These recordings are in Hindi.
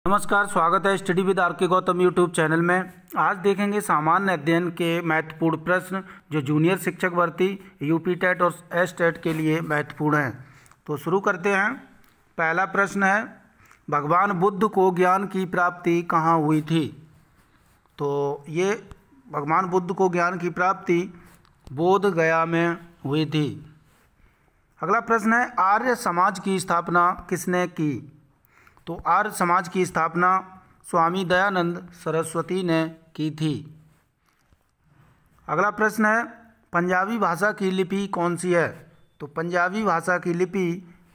नमस्कार, स्वागत है स्टडी विद आर के गौतम यूट्यूब चैनल में। आज देखेंगे सामान्य अध्ययन के महत्वपूर्ण प्रश्न जो जूनियर शिक्षक भर्ती यूपी टेट और एस टेट के लिए महत्वपूर्ण हैं। तो शुरू करते हैं। पहला प्रश्न है, भगवान बुद्ध को ज्ञान की प्राप्ति कहाँ हुई थी? तो ये भगवान बुद्ध को ज्ञान की प्राप्ति बोध गया में हुई थी। अगला प्रश्न है, आर्य समाज की स्थापना किसने की? तो आर्य समाज की स्थापना स्वामी दयानंद सरस्वती ने की थी। अगला प्रश्न है, पंजाबी भाषा की लिपि कौन सी है? तो पंजाबी भाषा की लिपि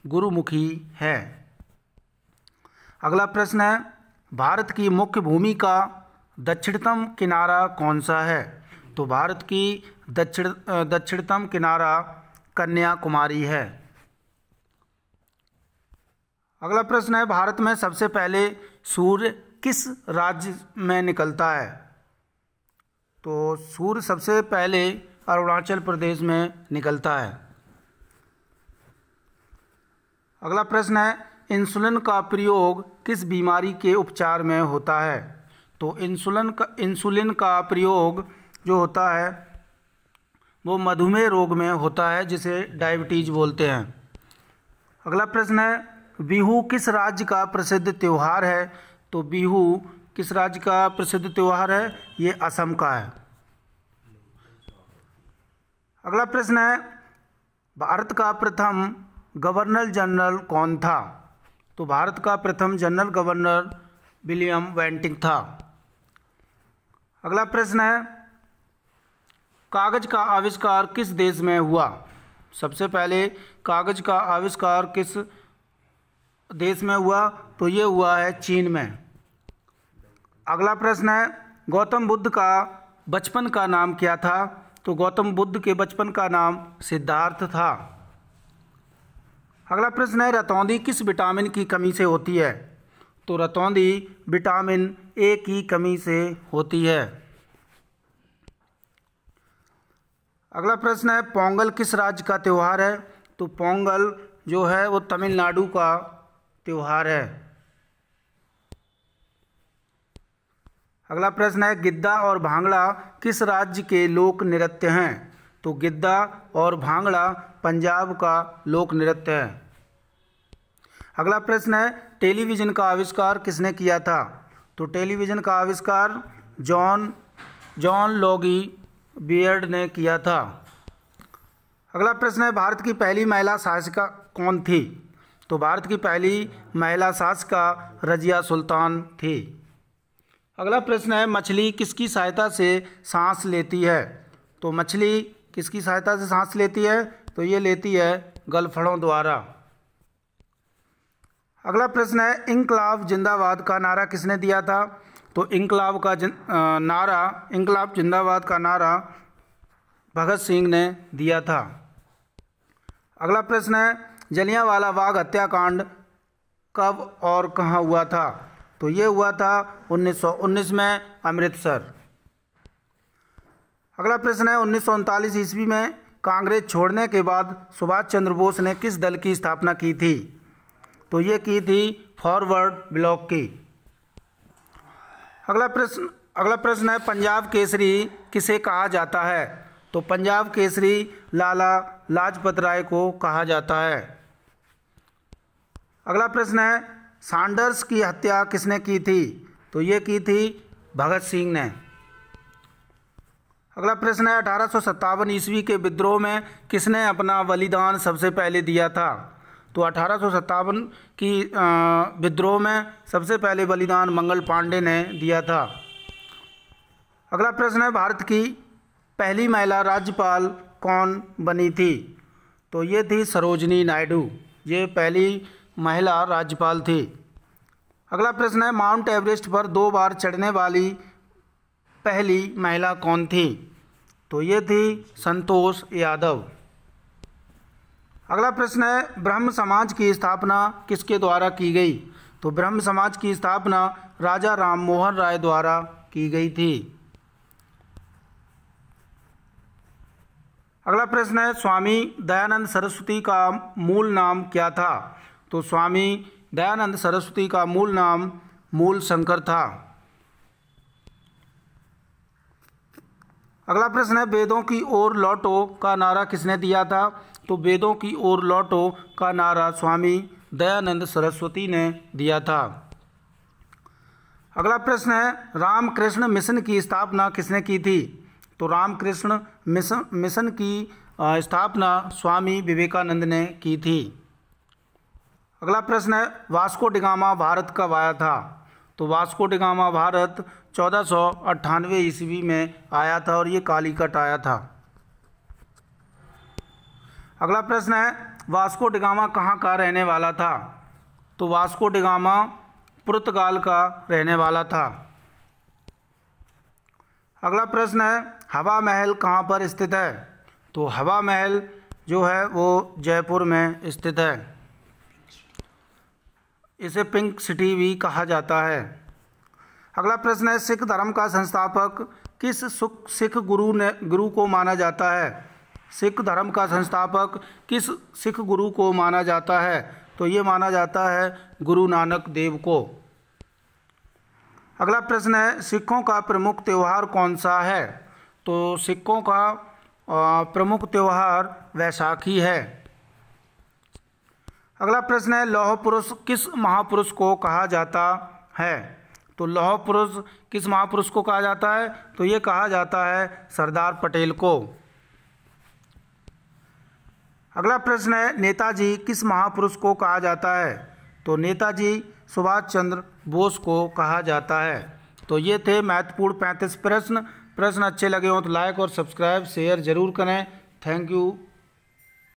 गुरुमुखी है। अगला प्रश्न है, भारत की मुख्य भूमि का दक्षिणतम किनारा कौन सा है? तो भारत की दक्षिणतम किनारा कन्याकुमारी है। अगला प्रश्न है, भारत में सबसे पहले सूर्य किस राज्य में निकलता है? तो सूर्य सबसे पहले अरुणाचल प्रदेश में निकलता है। अगला प्रश्न है, इंसुलिन का प्रयोग किस बीमारी के उपचार में होता है? तो इंसुलिन का प्रयोग जो होता है वो मधुमेह रोग में होता है, जिसे डायबिटीज बोलते हैं। अगला प्रश्न है, बिहू किस राज्य का प्रसिद्ध त्यौहार है? तो बिहू किस राज्य का प्रसिद्ध त्यौहार है? ये असम का है। अगला प्रश्न है, भारत का प्रथम गवर्नर जनरल कौन था? तो भारत का प्रथम जनरल गवर्नर विलियम बेंटिंक था। अगला प्रश्न है, कागज का आविष्कार किस देश में हुआ? सबसे पहले कागज का आविष्कार किस देश में हुआ? तो ये हुआ है चीन में। अगला प्रश्न है, गौतम बुद्ध का बचपन का नाम क्या था? तो गौतम बुद्ध के बचपन का नाम सिद्धार्थ था। अगला प्रश्न है, रतौंधी किस विटामिन की कमी से होती है? तो रतौंधी विटामिन ए की कमी से होती है। अगला प्रश्न है, पोंगल किस राज्य का त्यौहार है? तो पोंगल जो है वो तमिलनाडु का त्योहार है। अगला प्रश्न है, गिद्दा और भांगड़ा किस राज्य के लोक नृत्य हैं? तो गिद्दा और भांगड़ा पंजाब का लोक नृत्य है। अगला प्रश्न है, टेलीविज़न का आविष्कार किसने किया था? तो टेलीविज़न का आविष्कार जॉन लॉगी बियर्ड ने किया था। अगला प्रश्न है, भारत की पहली महिला शासिका कौन थी? तो भारत की पहली महिला शासिका रजिया सुल्तान थी। अगला प्रश्न है, मछली किसकी सहायता से सांस लेती है? तो मछली किसकी सहायता से सांस लेती है? तो ये लेती है गलफड़ों द्वारा। अगला प्रश्न है, इंकलाब जिंदाबाद का नारा किसने दिया था? तो इंकलाब जिंदाबाद का नारा भगत सिंह ने दिया था। अगला प्रश्न है, जलियांवाला बाग हत्याकांड कब और कहाँ हुआ था? तो ये हुआ था 1919 में अमृतसर। अगला प्रश्न है, 1939 ईस्वी में कांग्रेस छोड़ने के बाद सुभाष चंद्र बोस ने किस दल की स्थापना की थी? तो ये की थी फॉरवर्ड ब्लॉक की। अगला प्रश्न है, पंजाब केसरी किसे कहा जाता है? तो पंजाब केसरी लाला लाजपत राय को कहा जाता है। अगला प्रश्न है, सैंडर्स की हत्या किसने की थी? तो ये की थी भगत सिंह ने। अगला प्रश्न है, 1857 ईस्वी के विद्रोह में किसने अपना बलिदान सबसे पहले दिया था? तो 1857 की विद्रोह में सबसे पहले बलिदान मंगल पांडे ने दिया था। अगला प्रश्न है, भारत की पहली महिला राज्यपाल कौन बनी थी? तो ये थी सरोजनी नायडू, ये पहली महिला राज्यपाल थी। अगला प्रश्न है, माउंट एवरेस्ट पर 2 बार चढ़ने वाली पहली महिला कौन थी? तो ये थी संतोष यादव। अगला प्रश्न है, ब्रह्म समाज की स्थापना किसके द्वारा की गई? तो ब्रह्म समाज की स्थापना राजा राम मोहन राय द्वारा की गई थी। अगला प्रश्न है, स्वामी दयानंद सरस्वती का मूल नाम क्या था? तो स्वामी दयानंद सरस्वती का मूल नाम मूल शंकर था। अगला प्रश्न है वेदों की ओर लौटो का नारा किसने दिया था? तो वेदों की ओर लौटो का नारा स्वामी दयानंद सरस्वती ने दिया था। अगला प्रश्न है रामकृष्ण मिशन की स्थापना किसने की थी? तो रामकृष्ण मिशन की स्थापना स्वामी विवेकानंद ने की थी। अगला प्रश्न है वास्को डिगामा भारत कब आया था? तो वास्को डिगामा भारत 1498 ईस्वी में आया था और ये कालीकट आया था। अगला प्रश्न है वास्को डिगामा कहाँ का रहने वाला था? तो वास्को डिगामा पुर्तगाल का रहने वाला था। अगला प्रश्न है हवा महल कहाँ पर स्थित है? तो हवा महल जो है वो जयपुर में स्थित है। इसे पिंक सिटी भी कहा जाता है। अगला प्रश्न है सिख धर्म का संस्थापक किस सिख गुरु को माना जाता है? सिख धर्म का संस्थापक किस सिख गुरु को माना जाता है? तो ये माना जाता है गुरु नानक देव को। अगला प्रश्न है सिखों का प्रमुख त्यौहार कौन सा है? तो सिखों का प्रमुख त्यौहार वैसाखी है। अगला प्रश्न है लौह पुरुष किस महापुरुष को कहा जाता है? तो लौह पुरुष किस महापुरुष को कहा जाता है? तो ये कहा जाता है सरदार पटेल को। अगला प्रश्न है नेताजी किस महापुरुष को कहा जाता है? तो नेताजी सुभाष चंद्र बोस को कहा जाता है। तो ये थे महत्वपूर्ण 35 प्रश्न। प्रश्न अच्छे लगे हों तो लाइक और सब्सक्राइब शेयर ज़रूर करें। Thank you.